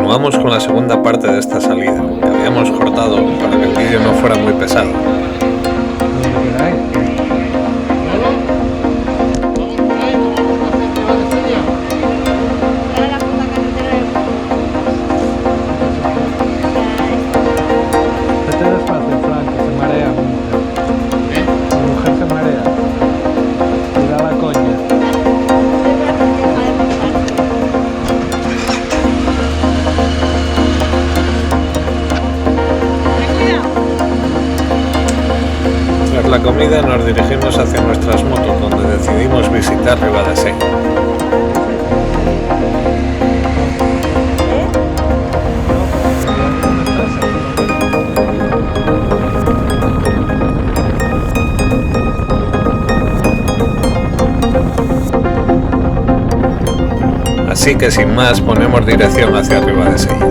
Continuamos con la segunda parte de esta salida, que habíamos cortado para que el vídeo no fuera muy pesado. Tras la comida nos dirigimos hacia nuestras motos, donde decidimos visitar Ribadesella. Así que sin más ponemos dirección hacia Ribadesella.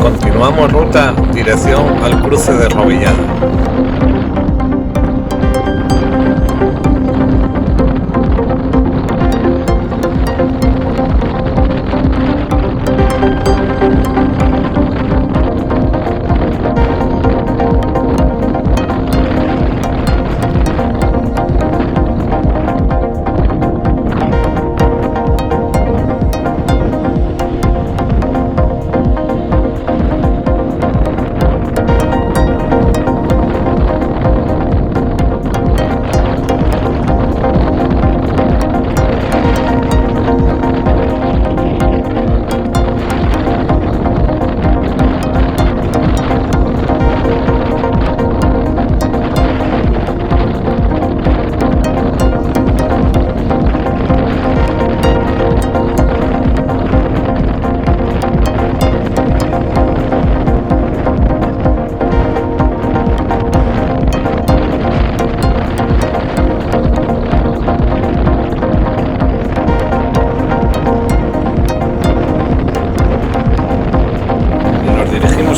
Continuamos ruta dirección al cruce de Rovellada.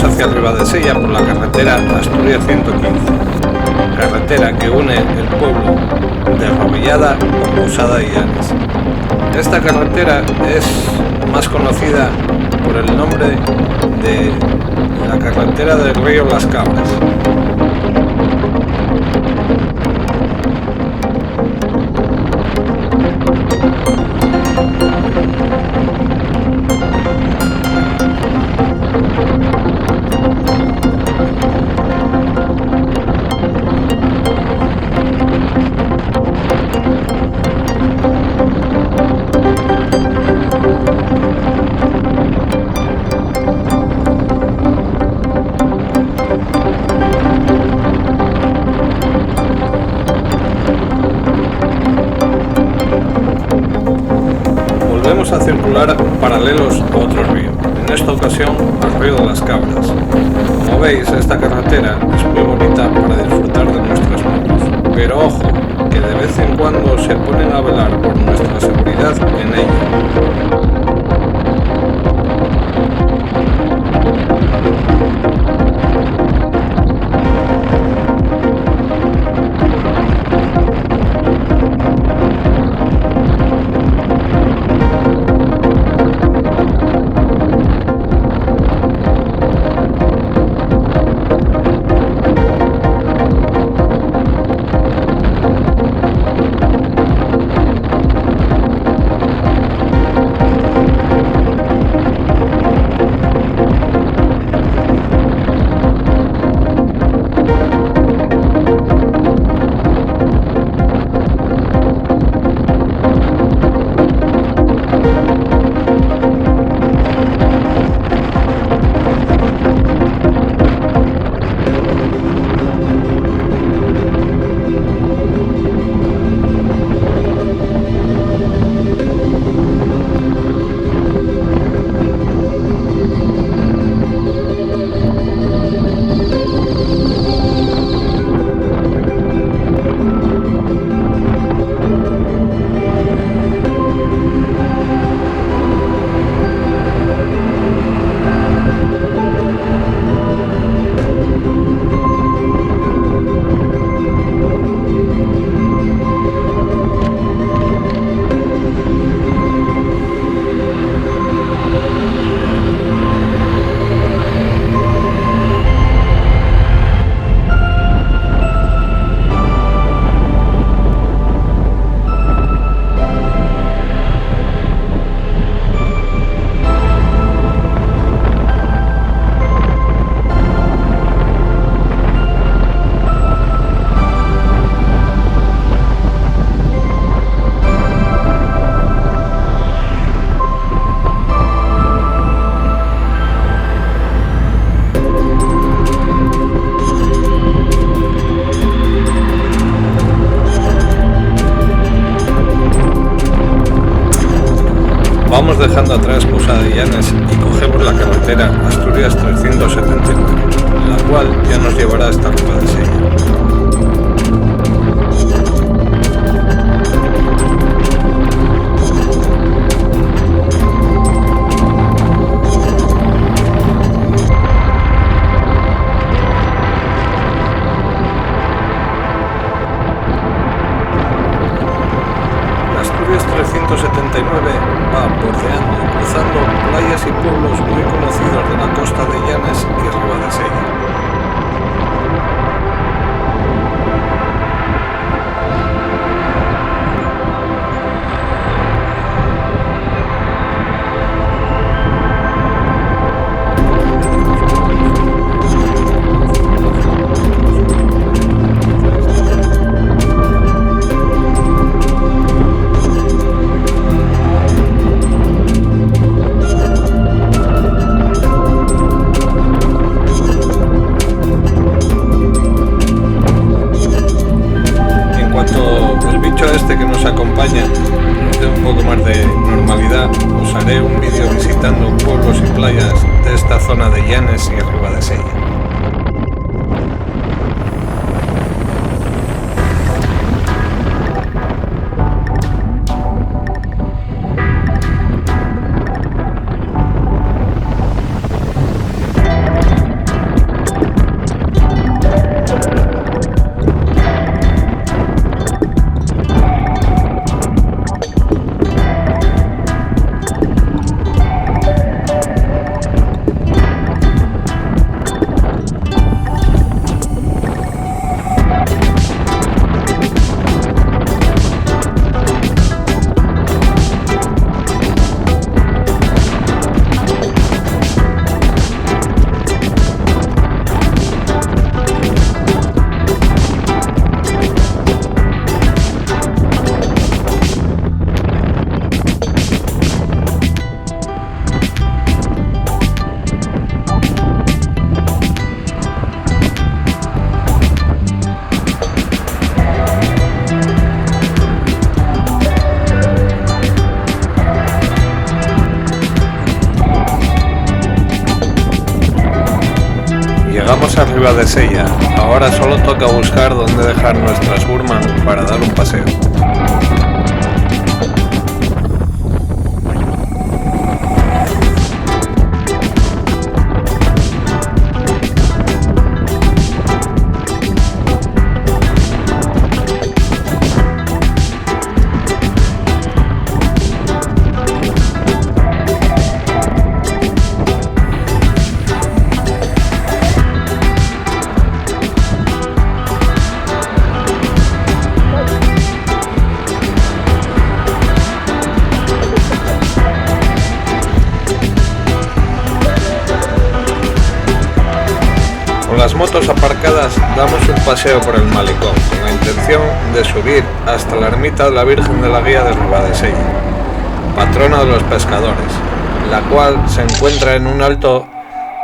Hacia Ribadesella por la carretera Asturias 115, carretera que une el pueblo de Rovellada con Posada y Llanes. Esta carretera es más conocida por el nombre de la carretera del río Las Cabras. Volvemos a circular paralelos a otro río, en esta ocasión al río de las Cabras. Como veis, esta carretera es muy bonita para disfrutar de nuestras motos, pero ojo, que de vez en cuando se ponen a velar por nuestra seguridad en ella. Vamos dejando atrás Posada de Llanes y cogemos la carretera Asturias 379, la cual ya nos llevará hasta Ribadesella. Asturias 379 va bordeando y cruzando playas y pueblos muy conocidos de la costa de Llanes y Ribadesella. Este que nos acompaña nos dé un poco más de normalidad, os haré un vídeo visitando pueblos y playas de esta zona de Llanes y Ribadesella. Llegamos a Ribadesella, ahora solo toca buscar dónde dejar nuestras Burman para dar un paseo. Con las motos aparcadas damos un paseo por el malecón con la intención de subir hasta la ermita de la Virgen de la Guía de Ribadesella, patrona de los pescadores, la cual se encuentra en un alto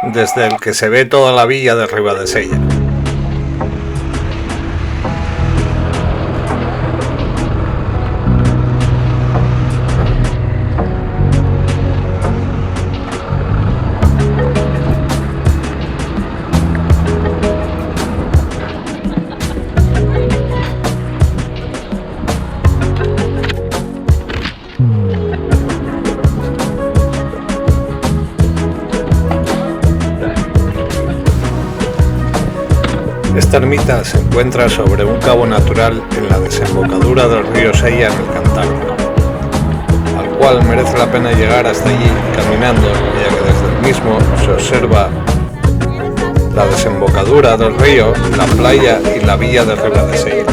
desde el que se ve toda la villa de Ribadesella. Esta ermita se encuentra sobre un cabo natural en la desembocadura del río Sella en el Cantábrico, al cual merece la pena llegar hasta allí caminando, ya que desde el mismo se observa la desembocadura del río, la playa y la villa de Ribadesella.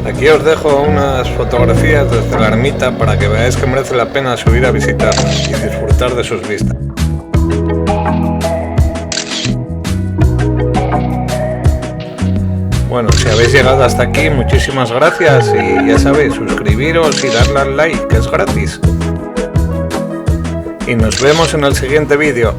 Aquí os dejo unas fotografías desde la ermita para que veáis que merece la pena subir a visitarla y disfrutar de sus vistas. Bueno, si habéis llegado hasta aquí, muchísimas gracias y ya sabéis, suscribiros y darle al like, que es gratis. Y nos vemos en el siguiente vídeo.